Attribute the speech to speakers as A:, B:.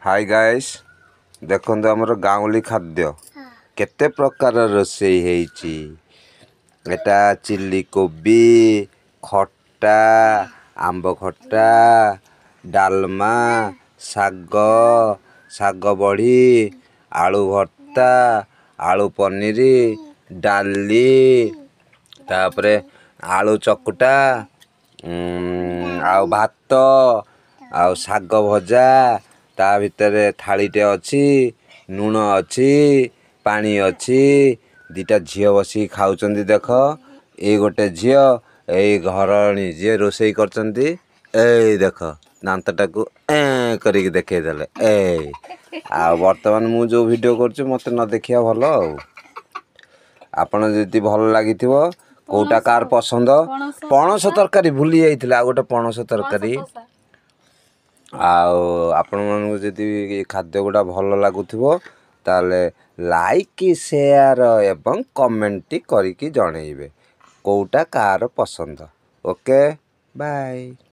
A: Hi guys देखो आमर गाँवली खाद्य केते प्रकार रोषेई हेची एटा चिल्ली कोबी खट्टा आंब खट्टा डालमा साग साग बड़ी आलू भर्ता आलू पनीर डाली तापरे आलू चकुटा आउ भात आउ साग भजा ता भितर थालीटे अच्छी लुण अच्छी पानी अच्छी दीटा झील बसी खाऊचंदी देख ए गोटे झील ए घरणी जी रोषेई करचंदी ए देख दांतटा को करिक देखे देले ए आ वर्तमान मु जो वीडियो करछु मते न देखिया भलो आपण जति भल लागिथिवो कोटा कार पसंद पणस तरकारी भूली जाइथिला गोटे पणस तरकारी आपण मानू जदि खाद्य गुड़ा भल लगुथिवो ताले लाइक शेयर एवं कमेंट करिकी जणैबे कोटा कार पसंद ओके बाय।